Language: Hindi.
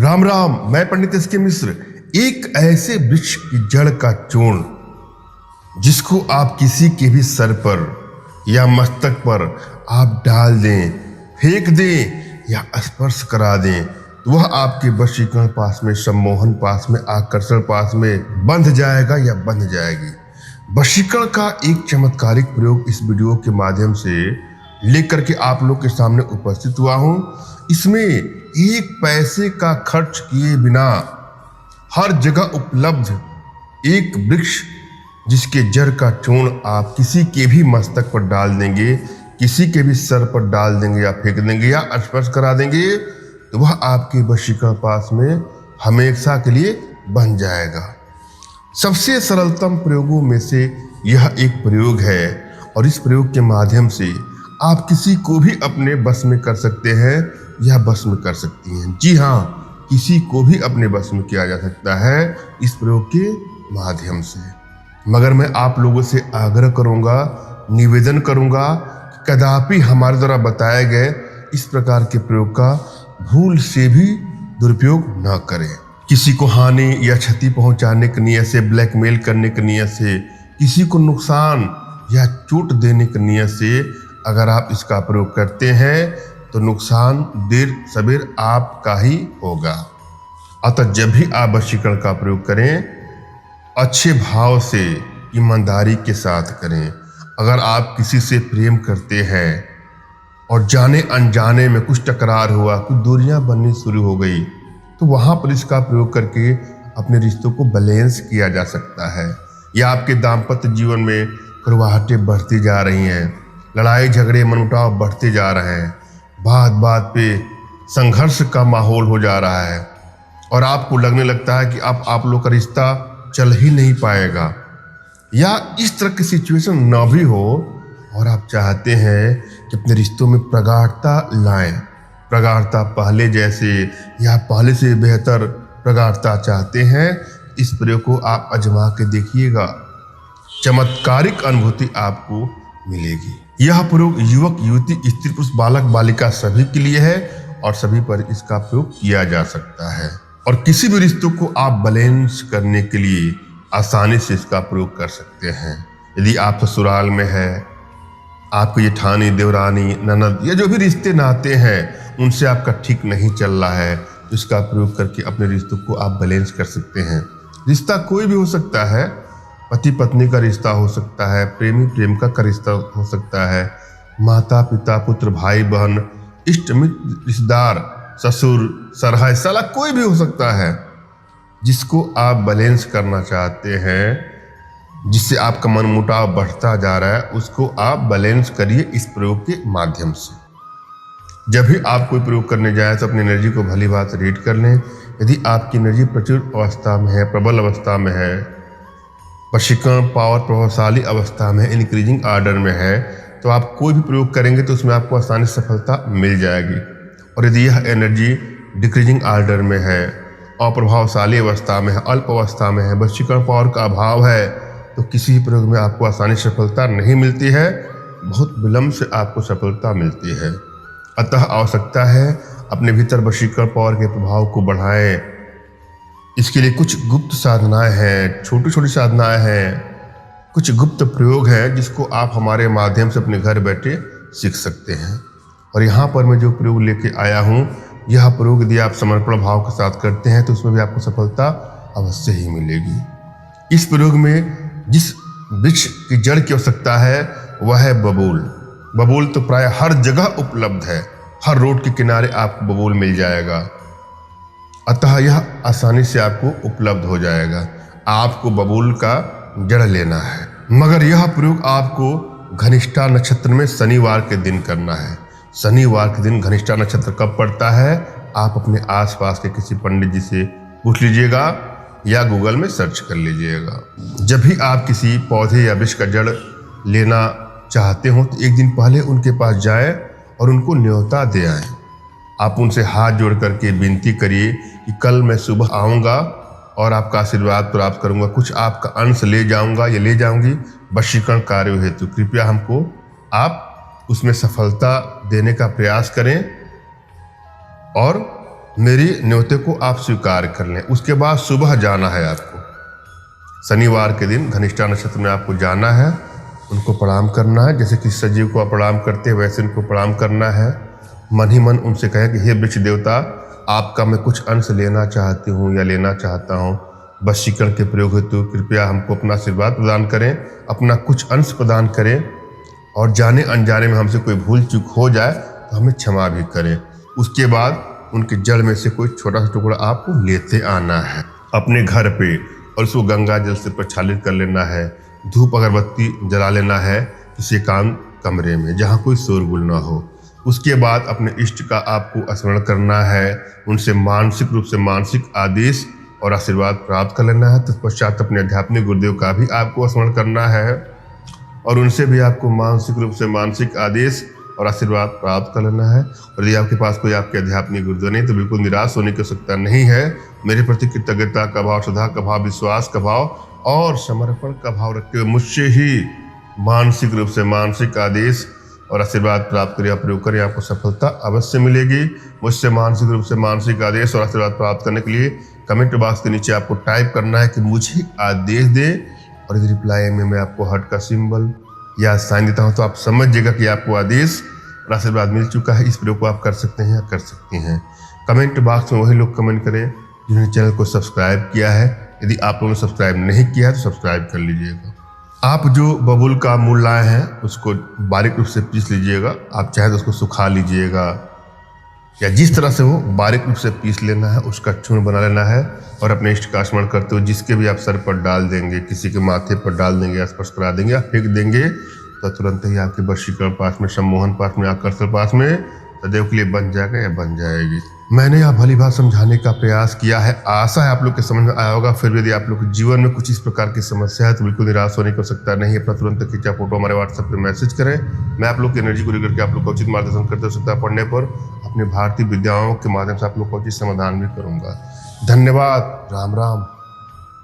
राम राम, मैं पंडित एसके मिश्र। एक ऐसे वृक्ष की जड़ का चूर्ण जिसको आप किसी के भी सर पर या मस्तक पर आप डाल दें, फेंक दें या स्पर्श करा दें तो वह आपके वशीकरण पास में, सम्मोहन पास में, आकर्षण पास में बंध जाएगा या बंध जाएगी। वशीकरण का एक चमत्कारिक प्रयोग इस वीडियो के माध्यम से लेकर के आप लोग के सामने उपस्थित हुआ हूं। इसमें एक पैसे का खर्च किए बिना हर जगह उपलब्ध एक वृक्ष जिसके जड़ का चूर्ण आप किसी के भी मस्तक पर डाल देंगे, किसी के भी सर पर डाल देंगे या फेंक देंगे या स्पर्श करा देंगे तो वह आपके वशीकरण पास में हमेशा के लिए बन जाएगा। सबसे सरलतम प्रयोगों में से यह एक प्रयोग है और इस प्रयोग के माध्यम से आप किसी को भी अपने बस में कर सकते हैं या बस में कर सकती हैं। जी हाँ, किसी को भी अपने बस में किया जा सकता है इस प्रयोग के माध्यम से। मगर मैं आप लोगों से आग्रह करूंगा, निवेदन करूंगा कि कदापि हमारे द्वारा बताए गए इस प्रकार के प्रयोग का भूल से भी दुरुपयोग न करें। किसी को हानि या क्षति पहुंचाने की नीयत से, ब्लैकमेल करने की नीयत से, किसी को नुकसान या चोट देने की नीयत से अगर आप इसका प्रयोग करते हैं तो नुकसान देर सबेर आपका ही होगा। अतः जब भी आप वशीकरण का प्रयोग करें, अच्छे भाव से, ईमानदारी के साथ करें। अगर आप किसी से प्रेम करते हैं और जाने अनजाने में कुछ टकरार हुआ, कुछ दूरियां बननी शुरू हो गई तो वहां पर इसका प्रयोग करके अपने रिश्तों को बैलेंस किया जा सकता है। या आपके दाम्पत्य जीवन में कड़वाहटें बढ़ती जा रही हैं, लड़ाई झगड़े मनमुटाव बढ़ते जा रहे हैं, बात बात पे संघर्ष का माहौल हो जा रहा है और आपको लगने लगता है कि अब आप लोग का रिश्ता चल ही नहीं पाएगा, या इस तरह की सिचुएशन ना भी हो और आप चाहते हैं कि अपने रिश्तों में प्रगाढ़ता लाएं, प्रगाढ़ता पहले जैसे या पहले से बेहतर प्रगाढ़ता चाहते हैं, इस प्रयोग को आप आजमा के देखिएगा। चमत्कारिक अनुभूति आपको मिलेगी। यह प्रयोग युवक, युवती, स्त्री, पुरुष, बालक, बालिका सभी के लिए है और सभी पर इसका प्रयोग किया जा सकता है। और किसी भी रिश्तों को आप बैलेंस करने के लिए आसानी से इसका प्रयोग कर सकते हैं। यदि आप ससुराल में है, आपको जेठानी, देवरानी, ननद या जो भी रिश्ते नाते हैं उनसे आपका ठीक नहीं चल रहा है तो इसका प्रयोग करके अपने रिश्तों को आप बैलेंस कर सकते हैं। रिश्ता कोई भी हो सकता है, पति पत्नी का रिश्ता हो सकता है, प्रेमी प्रेमिका का रिश्ता हो सकता है, माता पिता, पुत्र, भाई बहन, इष्ट मित्र, रिश्तेदार, ससुर, सरहा, साला, कोई भी हो सकता है। जिसको आप बैलेंस करना चाहते हैं, जिससे आपका मन मुटाव बढ़ता जा रहा है, उसको आप बैलेंस करिए इस प्रयोग के माध्यम से। जब भी आप कोई प्रयोग करने जाए तो अपनी एनर्जी को भली बात रीड कर लें। यदि आपकी एनर्जी प्रचुर अवस्था में है, प्रबल अवस्था में है, वशीकरण पावर प्रभावशाली अवस्था में, इंक्रीजिंग आर्डर में है, तो आप कोई भी प्रयोग करेंगे तो उसमें आपको आसानी से सफलता मिल जाएगी। और यदि यह एनर्जी डिक्रीजिंग आर्डर में है, अप्रभावशाली अवस्था में है, अल्प अवस्था में है, वशीकरण पावर का अभाव है, तो किसी भी प्रयोग में आपको आसानी से सफलता नहीं मिलती है, बहुत विलंब से आपको सफलता मिलती है। अतः आवश्यकता है अपने भीतर वशीकरण पावर के प्रभाव को बढ़ाएं। इसके लिए कुछ गुप्त साधनाएं हैं, छोटी छोटी साधनाएं हैं, कुछ गुप्त प्रयोग हैं जिसको आप हमारे माध्यम से अपने घर बैठे सीख सकते हैं। और यहाँ पर मैं जो प्रयोग लेके आया हूँ, यह प्रयोग यदि आप समर्पण भाव के साथ करते हैं तो उसमें भी आपको सफलता अवश्य ही मिलेगी। इस प्रयोग में जिस वृक्ष की जड़ की आवश्यकता है वह है बबूल। बबूल तो प्राय हर जगह उपलब्ध है, हर रोड के किनारे आपको बबूल मिल जाएगा, अतः यह आसानी से आपको उपलब्ध हो जाएगा। आपको बबूल का जड़ लेना है, मगर यह प्रयोग आपको घनिष्ठा नक्षत्र में शनिवार के दिन करना है। शनिवार के दिन घनिष्ठा नक्षत्र कब पड़ता है, आप अपने आसपास के किसी पंडित जी से पूछ लीजिएगा या गूगल में सर्च कर लीजिएगा। जब भी आप किसी पौधे या वृक्ष का जड़ लेना चाहते हो तो एक दिन पहले उनके पास जाएं और उनको न्योता दे आएं। आप उनसे हाथ जोड़ करके विनती करिए कि कल मैं सुबह आऊँगा और आपका आशीर्वाद प्राप्त करूँगा, कुछ आपका अंश ले जाऊँगा या ले जाऊँगी वशीकरण कार्य हेतु। कृपया हमको आप उसमें सफलता देने का प्रयास करें और मेरी न्योते को आप स्वीकार कर लें। उसके बाद सुबह जाना है आपको, शनिवार के दिन धनिष्ठा नक्षत्र में आपको जाना है, उनको प्रणाम करना है। जैसे कि सजीव को आप प्रणाम करते हैं वैसे उनको प्रणाम करना है। मन ही मन उनसे कहें कि हे वृक्ष देवता, आपका मैं कुछ अंश लेना चाहती हूँ या लेना चाहता हूँ, वशीकरण के प्रयोग हेतु कृपया हमको अपना आशीर्वाद प्रदान करें, अपना कुछ अंश प्रदान करें, और जाने अनजाने में हमसे कोई भूल चूक हो जाए तो हमें क्षमा भी करें। उसके बाद उनके जड़ में से कोई छोटा सा टुकड़ा आपको लेते आना है अपने घर पे, और उसको गंगा जल से प्रक्षालित कर लेना है। धूप अगरबत्ती जला लेना है किसी एकांत कमरे में जहाँ कोई शोरगुल ना हो। उसके बाद अपने इष्ट का आपको स्मरण करना है, उनसे मानसिक रूप से मानसिक आदेश और आशीर्वाद प्राप्त कर लेना है। तत्पश्चात अपने आध्यात्मिक गुरुदेव का भी आपको स्मरण करना है और उनसे भी आपको मानसिक रूप से मानसिक आदेश और आशीर्वाद प्राप्त कर लेना है। और यदि आपके पास कोई आपके आध्यात्मिक गुरुदेव नहीं तो बिल्कुल निराश होने की आवश्यकता नहीं है। मेरे प्रति कृतज्ञता का भाव, श्रद्धा का भाव, विश्वास का भाव और समर्पण का भाव रखते हुए मुझसे ही मानसिक रूप से मानसिक आदेश और आशीर्वाद प्राप्त करें, प्रयोग करें, आपको सफलता अवश्य मिलेगी। मुझसे मानसिक रूप से मानसिक आदेश और आशीर्वाद प्राप्त करने के लिए कमेंट बॉक्स के नीचे आपको टाइप करना है कि मुझे आदेश दे, और यदि रिप्लाई में मैं आपको हार्ट का सिंबल या साइन देता हूं तो आप समझ जाएगा कि आपको आदेश और आशीर्वाद मिल चुका है। इस प्रयोग को आप कर सकते हैं या कर सकती हैं। कमेंट बॉक्स में वही लोग कमेंट करें जिन्होंने चैनल को सब्सक्राइब किया है। यदि आप लोगों ने सब्सक्राइब नहीं किया है तो सब्सक्राइब कर लीजिएगा। आप जो बबूल का मूल लाए हैं उसको बारीक रूप से पीस लीजिएगा। आप चाहे तो उसको सुखा लीजिएगा या जिस तरह से हो बारीक रूप से पीस लेना है, उसका चूर्ण बना लेना है और अपने इष्ट का स्मरण करते हुए जिसके भी आप सर पर डाल देंगे, किसी के माथे पर डाल देंगे, स्पर्श करा देंगे या फेंक देंगे तो तुरंत ही आपके वशीकरण पास में, सम्मोहन पास में, आकर्षण पास में सदैव के लिए बन जाएगा या बन जाएगी। मैंने यह भली बात समझाने का प्रयास किया है, आशा है आप लोग के समझ में आया होगा। फिर भी यदि आप लोग के जीवन में कुछ इस प्रकार की समस्या है तो बिल्कुल निराश होने की आवश्यकता नहीं है। अपना तुरंत खींचा फोटो हमारे व्हाट्सएप पर मैसेज करें, मैं आप लोग की एनर्जी को लेकर के आप लोग का उचित मार्गदर्शन करते हो सकता पढ़ने पर अपने भारतीय विद्याओं के माध्यम से आप लोग का उचित समाधान भी करूंगा। धन्यवाद। राम राम।